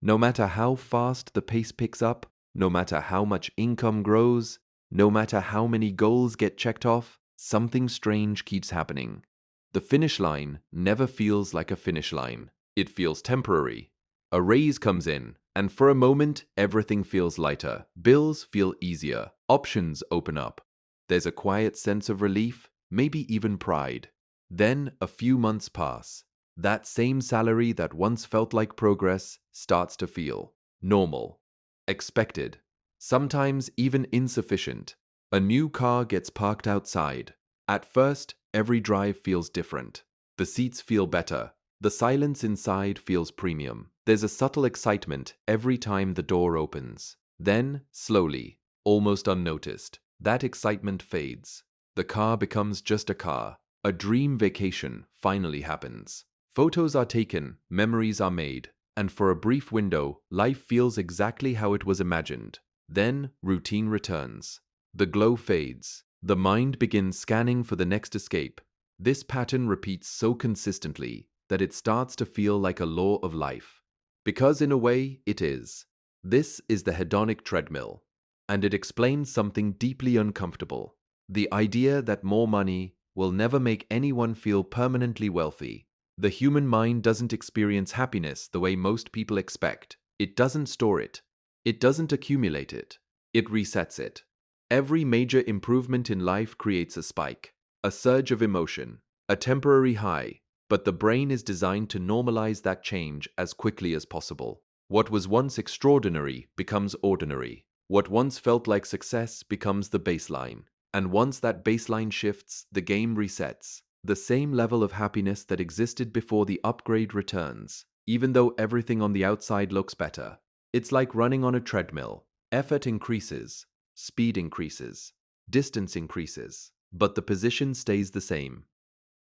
No matter how fast the pace picks up, no matter how much income grows, no matter how many goals get checked off, something strange keeps happening. The finish line never feels like a finish line. It feels temporary. A raise comes in, and for a moment, everything feels lighter. Bills feel easier. Options open up. There's a quiet sense of relief, maybe even pride. Then a few months pass. That same salary that once felt like progress starts to feel normal, expected, sometimes even insufficient. A new car gets parked outside. At first, every drive feels different. The seats feel better. The silence inside feels premium. There's a subtle excitement every time the door opens. Then, slowly, almost unnoticed, that excitement fades. The car becomes just a car. A dream vacation finally happens. Photos are taken, memories are made, and for a brief window, life feels exactly how it was imagined. Then, routine returns. The glow fades. The mind begins scanning for the next escape. This pattern repeats so consistently that it starts to feel like a law of life. Because in a way, it is. This is the hedonic treadmill, and it explains something deeply uncomfortable. The idea that more money will never make anyone feel permanently wealthy. The human mind doesn't experience happiness the way most people expect. It doesn't store it. It doesn't accumulate it. It resets it. Every major improvement in life creates a spike, a surge of emotion, a temporary high, but the brain is designed to normalize that change as quickly as possible. What was once extraordinary becomes ordinary. What once felt like success becomes the baseline. And once that baseline shifts, the game resets. The same level of happiness that existed before the upgrade returns, even though everything on the outside looks better. It's like running on a treadmill. Effort increases, speed increases, distance increases, but the position stays the same.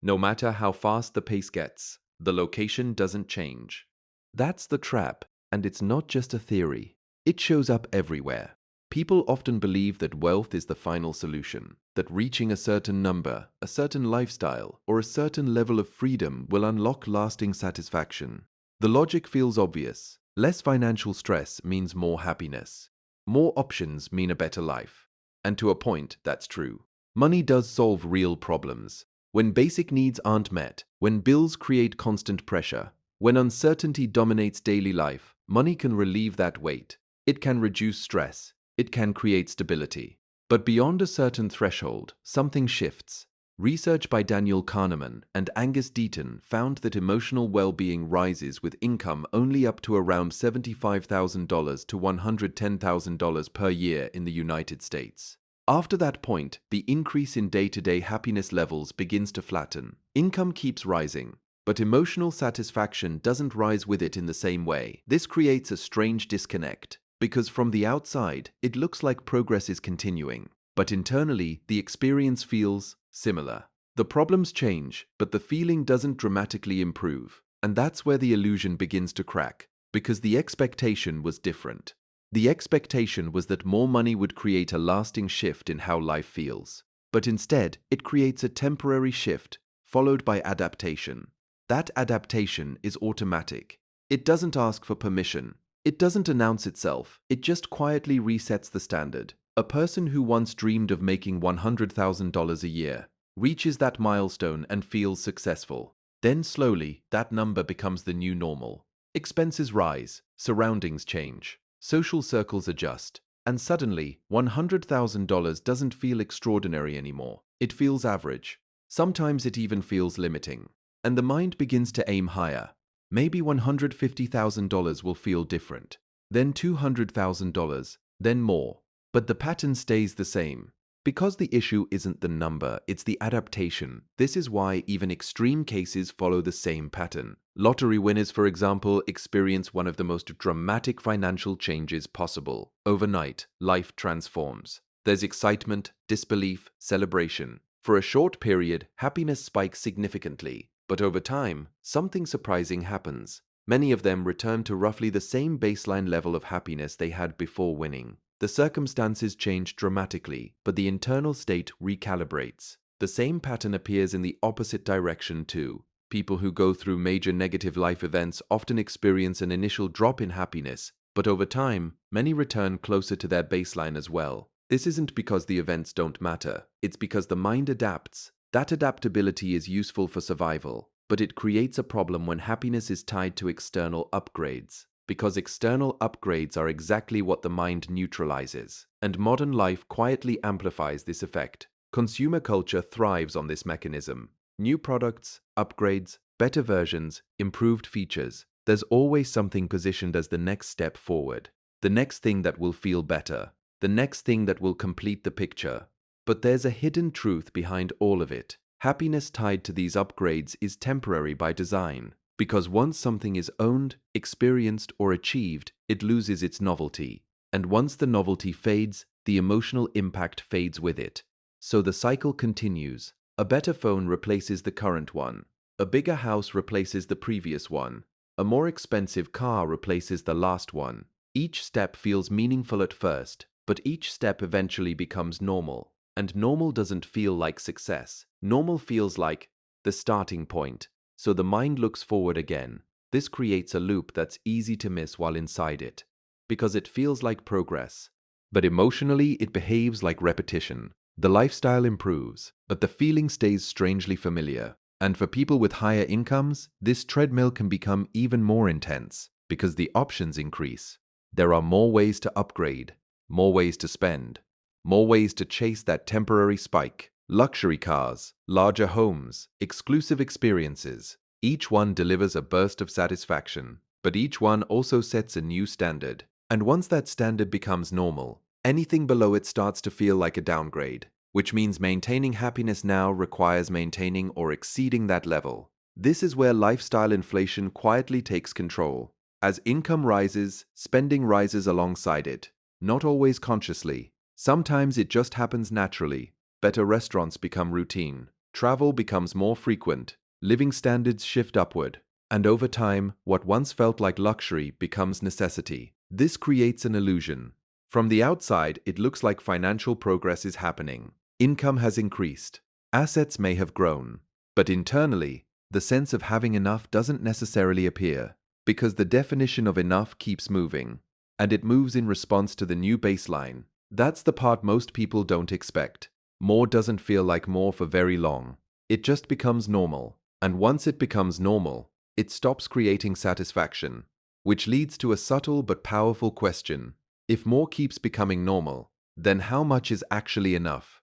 No matter how fast the pace gets, the location doesn't change. That's the trap, and it's not just a theory. It shows up everywhere. People often believe that wealth is the final solution, that reaching a certain number, a certain lifestyle, or a certain level of freedom will unlock lasting satisfaction. The logic feels obvious. Less financial stress means more happiness. More options mean a better life. And to a point, that's true. Money does solve real problems. When basic needs aren't met, when bills create constant pressure, when uncertainty dominates daily life, money can relieve that weight. It can reduce stress. It can create stability. But beyond a certain threshold, something shifts. Research by Daniel Kahneman and Angus Deaton found that emotional well-being rises with income only up to around $75,000 to $110,000 per year in the United States. After that point, the increase in day-to-day happiness levels begins to flatten. Income keeps rising, but emotional satisfaction doesn't rise with it in the same way. This creates a strange disconnect, because from the outside, it looks like progress is continuing, but internally, the experience feels similar. The problems change, but the feeling doesn't dramatically improve, and that's where the illusion begins to crack, because the expectation was different. The expectation was that more money would create a lasting shift in how life feels. But instead, it creates a temporary shift, followed by adaptation. That adaptation is automatic. It doesn't ask for permission. It doesn't announce itself. It just quietly resets the standard. A person who once dreamed of making $100,000 a year reaches that milestone and feels successful. Then slowly, that number becomes the new normal. Expenses rise, surroundings change. Social circles adjust, and suddenly, $100,000 doesn't feel extraordinary anymore. It feels average. Sometimes it even feels limiting. And the mind begins to aim higher. Maybe $150,000 will feel different, then $200,000, then more. But the pattern stays the same. Because the issue isn't the number, it's the adaptation. This is why even extreme cases follow the same pattern. Lottery winners, for example, experience one of the most dramatic financial changes possible. Overnight, life transforms. There's excitement, disbelief, celebration. For a short period, happiness spikes significantly, but over time, something surprising happens. Many of them return to roughly the same baseline level of happiness they had before winning. The circumstances change dramatically, but the internal state recalibrates. The same pattern appears in the opposite direction too. People who go through major negative life events often experience an initial drop in happiness, but over time, many return closer to their baseline as well. This isn't because the events don't matter, it's because the mind adapts. That adaptability is useful for survival, but it creates a problem when happiness is tied to external upgrades. Because external upgrades are exactly what the mind neutralizes, and modern life quietly amplifies this effect. Consumer culture thrives on this mechanism. New products, upgrades, better versions, improved features. There's always something positioned as the next step forward, the next thing that will feel better, the next thing that will complete the picture. But there's a hidden truth behind all of it. Happiness tied to these upgrades is temporary by design, because once something is owned, experienced, or achieved, it loses its novelty. And once the novelty fades, the emotional impact fades with it. So the cycle continues. A better phone replaces the current one. A bigger house replaces the previous one. A more expensive car replaces the last one. Each step feels meaningful at first, but each step eventually becomes normal. And normal doesn't feel like success. Normal feels like the starting point. So the mind looks forward again. This creates a loop that's easy to miss while inside it, because it feels like progress. But emotionally, it behaves like repetition. The lifestyle improves, but the feeling stays strangely familiar. And for people with higher incomes, this treadmill can become even more intense because the options increase. There are more ways to upgrade, more ways to spend, more ways to chase that temporary spike. Luxury cars, larger homes, exclusive experiences. Each one delivers a burst of satisfaction, but each one also sets a new standard. And once that standard becomes normal, anything below it starts to feel like a downgrade, which means maintaining happiness now requires maintaining or exceeding that level. This is where lifestyle inflation quietly takes control. As income rises, spending rises alongside it, not always consciously. Sometimes it just happens naturally. Better restaurants become routine. Travel becomes more frequent. Living standards shift upward. And over time, what once felt like luxury becomes necessity. This creates an illusion. From the outside, it looks like financial progress is happening. Income has increased. Assets may have grown. But internally, the sense of having enough doesn't necessarily appear, because the definition of enough keeps moving. And it moves in response to the new baseline. That's the part most people don't expect. More doesn't feel like more for very long. It just becomes normal. And once it becomes normal, it stops creating satisfaction, which leads to a subtle but powerful question. If more keeps becoming normal, then how much is actually enough?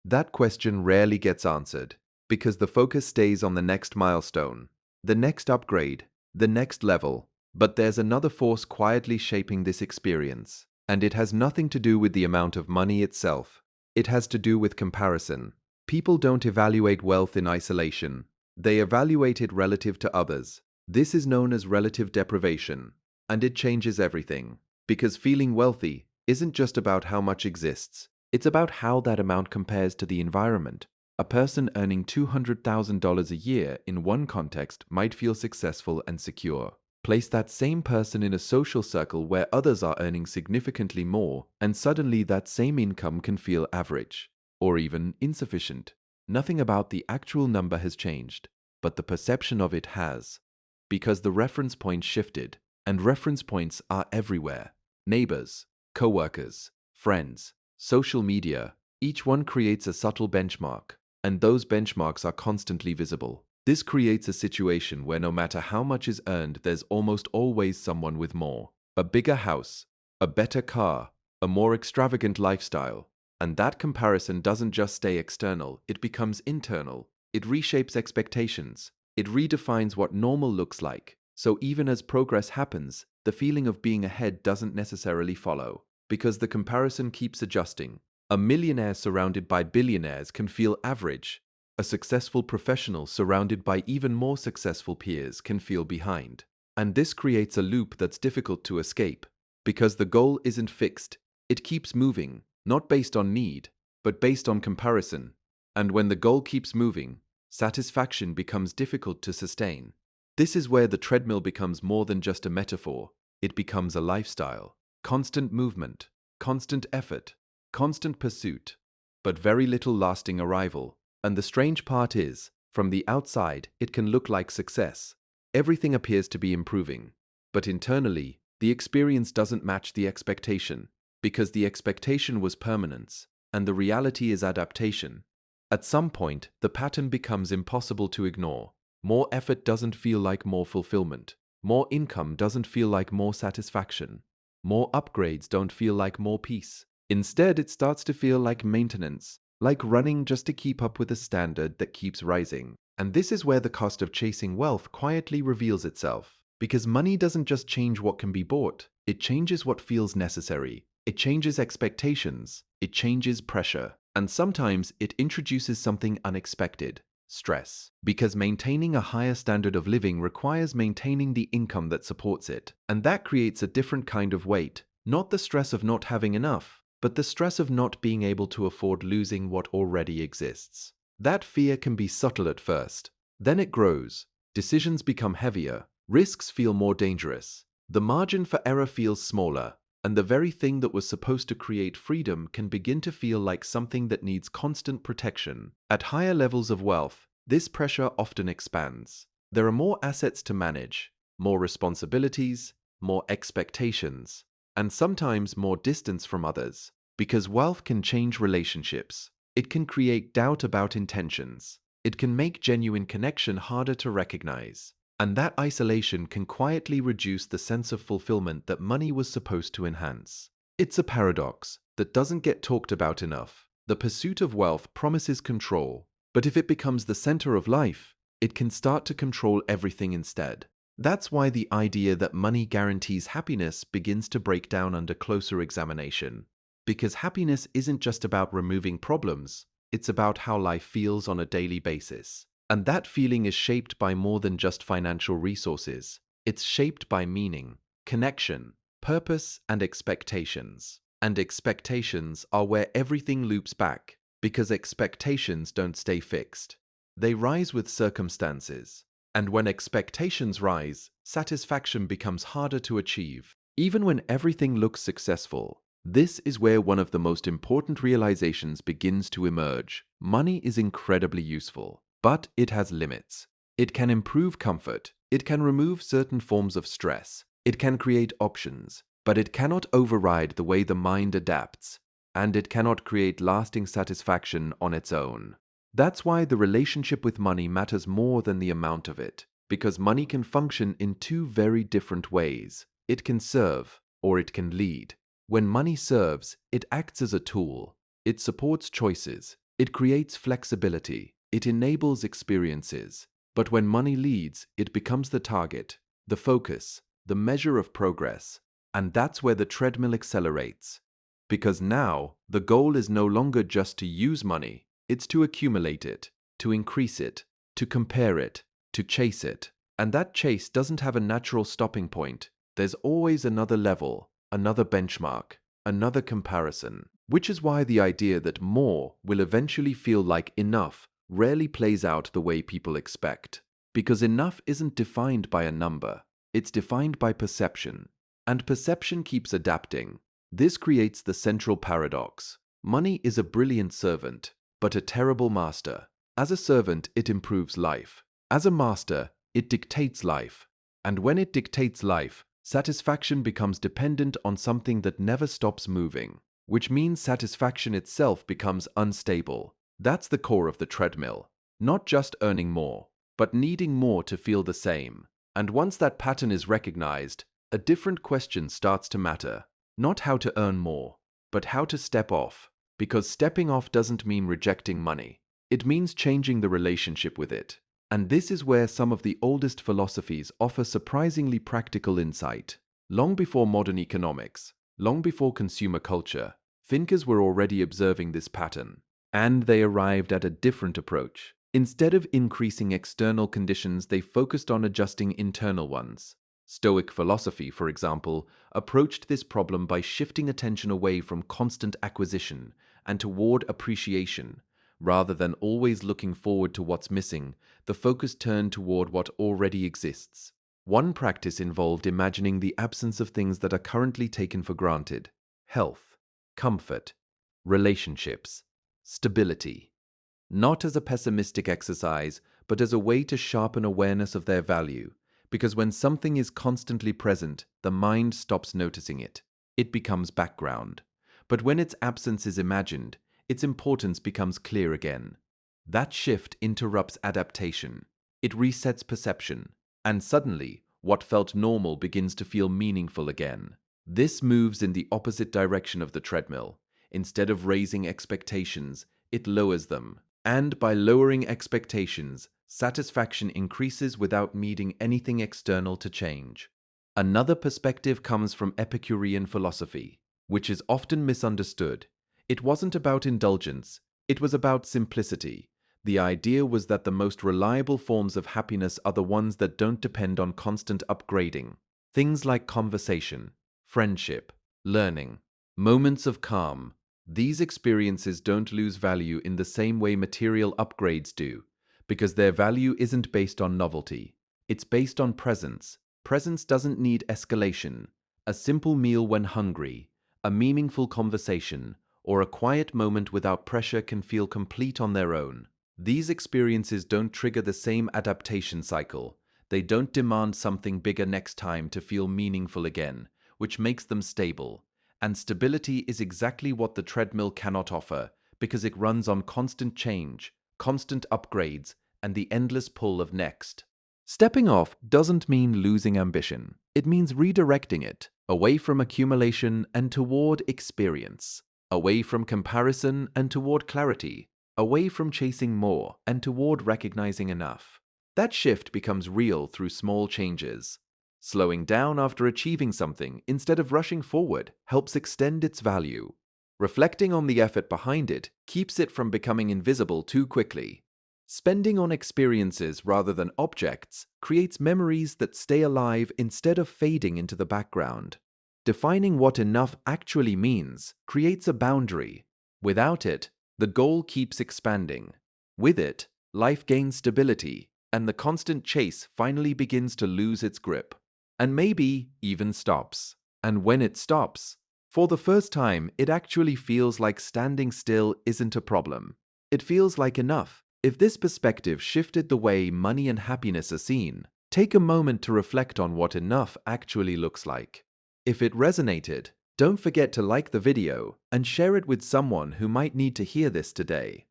That question rarely gets answered, because the focus stays on the next milestone, the next upgrade, the next level. But there's another force quietly shaping this experience, and it has nothing to do with the amount of money itself. It has to do with comparison. People don't evaluate wealth in isolation. They evaluate it relative to others. This is known as relative deprivation, and it changes everything. Because feeling wealthy isn't just about how much exists. It's about how that amount compares to the environment. A person earning $200,000 a year in one context might feel successful and secure. Place that same person in a social circle where others are earning significantly more, and suddenly that same income can feel average, or even insufficient. Nothing about the actual number has changed, but the perception of it has. Because the reference point shifted, and reference points are everywhere. Neighbors, co-workers, friends, social media, each one creates a subtle benchmark, and those benchmarks are constantly visible. This creates a situation where no matter how much is earned, there's almost always someone with more. A bigger house, a better car, a more extravagant lifestyle. And that comparison doesn't just stay external, it becomes internal. It reshapes expectations. It redefines what normal looks like. So even as progress happens, the feeling of being ahead doesn't necessarily follow, because the comparison keeps adjusting. A millionaire surrounded by billionaires can feel average. A successful professional surrounded by even more successful peers can feel behind. And this creates a loop that's difficult to escape, because the goal isn't fixed. It keeps moving, not based on need, but based on comparison. And when the goal keeps moving, satisfaction becomes difficult to sustain. This is where the treadmill becomes more than just a metaphor. It becomes a lifestyle. Constant movement, constant effort, constant pursuit, but very little lasting arrival. And the strange part is, From the outside, it can look like success. Everything appears to be improving. But internally, the experience doesn't match the expectation, because the expectation was permanence, and the reality is adaptation. At some point, the pattern becomes impossible to ignore. More effort doesn't feel like more fulfillment. More income doesn't feel like more satisfaction. More upgrades don't feel like more peace. Instead, it starts to feel like maintenance, like running just to keep up with a standard that keeps rising. And this is where the cost of chasing wealth quietly reveals itself. Because money doesn't just change what can be bought, it changes what feels necessary. It changes expectations. It changes pressure. And sometimes it introduces something unexpected: stress. Because maintaining a higher standard of living requires maintaining the income that supports it. And that creates a different kind of weight. Not the stress of not having enough, but the stress of not being able to afford losing what already exists. That fear can be subtle at first. Then it grows. Decisions become heavier. Risks feel more dangerous. The margin for error feels smaller. And the very thing that was supposed to create freedom can begin to feel like something that needs constant protection. At higher levels of wealth, this pressure often expands. There are more assets to manage, more responsibilities, more expectations, and sometimes more distance from others. Because wealth can change relationships. It can create doubt about intentions. It can make genuine connection harder to recognize. And that isolation can quietly reduce the sense of fulfillment that money was supposed to enhance. It's a paradox that doesn't get talked about enough. The pursuit of wealth promises control, but if it becomes the center of life, it can start to control everything instead. That's why the idea that money guarantees happiness begins to break down under closer examination. Because happiness isn't just about removing problems, it's about how life feels on a daily basis. And that feeling is shaped by more than just financial resources. It's shaped by meaning, connection, purpose, and expectations. And expectations are where everything loops back, because expectations don't stay fixed. They rise with circumstances. And when expectations rise, satisfaction becomes harder to achieve. Even when everything looks successful, this is where one of the most important realizations begins to emerge. Money is incredibly useful. But it has limits. It can improve comfort. It can remove certain forms of stress. It can create options. But it cannot override the way the mind adapts. And it cannot create lasting satisfaction on its own. That's why the relationship with money matters more than the amount of it. Because money can function in two very different ways. It can serve, or it can lead. When money serves, it acts as a tool. It supports choices. It creates flexibility. It enables experiences. But when money leads, it becomes the target, the focus, the measure of progress. And that's where the treadmill accelerates. Because now, the goal is no longer just to use money. It's to accumulate it, to increase it, to compare it, to chase it. And that chase doesn't have a natural stopping point. There's always another level, another benchmark, another comparison. Which is why the idea that more will eventually feel like enough rarely plays out the way people expect. Because enough isn't defined by a number, it's defined by perception. And perception keeps adapting. This creates the central paradox. Money is a brilliant servant, but a terrible master. As a servant, it improves life. As a master, it dictates life. And when it dictates life, satisfaction becomes dependent on something that never stops moving, which means satisfaction itself becomes unstable. That's the core of the treadmill. Not just earning more, but needing more to feel the same. And once that pattern is recognized, a different question starts to matter. Not how to earn more, but how to step off. Because stepping off doesn't mean rejecting money. It means changing the relationship with it. And this is where some of the oldest philosophies offer surprisingly practical insight. Long before modern economics, long before consumer culture, thinkers were already observing this pattern. And they arrived at a different approach. Instead of increasing external conditions, they focused on adjusting internal ones. Stoic philosophy, for example, approached this problem by shifting attention away from constant acquisition and toward appreciation. Rather than always looking forward to what's missing, the focus turned toward what already exists. One practice involved imagining the absence of things that are currently taken for granted: health, comfort, relationships, stability. Not as a pessimistic exercise, but as a way to sharpen awareness of their value. Because when something is constantly present, the mind stops noticing it. It becomes background. But when its absence is imagined, its importance becomes clear again. That shift interrupts adaptation. It resets perception. And suddenly, what felt normal begins to feel meaningful again. This moves in the opposite direction of the treadmill. Instead of raising expectations, it lowers them. And by lowering expectations, satisfaction increases without needing anything external to change. Another perspective comes from Epicurean philosophy, which is often misunderstood. It wasn't about indulgence, it was about simplicity. The idea was that the most reliable forms of happiness are the ones that don't depend on constant upgrading. Things like conversation, friendship, learning, moments of calm. These experiences don't lose value in the same way material upgrades do, because their value isn't based on novelty. It's based on presence. Presence doesn't need escalation. A simple meal when hungry, a meaningful conversation, or a quiet moment without pressure can feel complete on their own. These experiences don't trigger the same adaptation cycle. They don't demand something bigger next time to feel meaningful again, which makes them stable. And stability is exactly what the treadmill cannot offer, because it runs on constant change, constant upgrades, and the endless pull of next. Stepping off doesn't mean losing ambition. It means redirecting it, away from accumulation and toward experience, away from comparison and toward clarity, away from chasing more and toward recognizing enough. That shift becomes real through small changes. Slowing down after achieving something instead of rushing forward helps extend its value. Reflecting on the effort behind it keeps it from becoming invisible too quickly. Spending on experiences rather than objects creates memories that stay alive instead of fading into the background. Defining what enough actually means creates a boundary. Without it, the goal keeps expanding. With it, life gains stability, and the constant chase finally begins to lose its grip. And maybe even stops. And when it stops, for the first time, it actually feels like standing still isn't a problem. It feels like enough. If this perspective shifted the way money and happiness are seen, take a moment to reflect on what enough actually looks like. If it resonated, don't forget to like the video and share it with someone who might need to hear this today.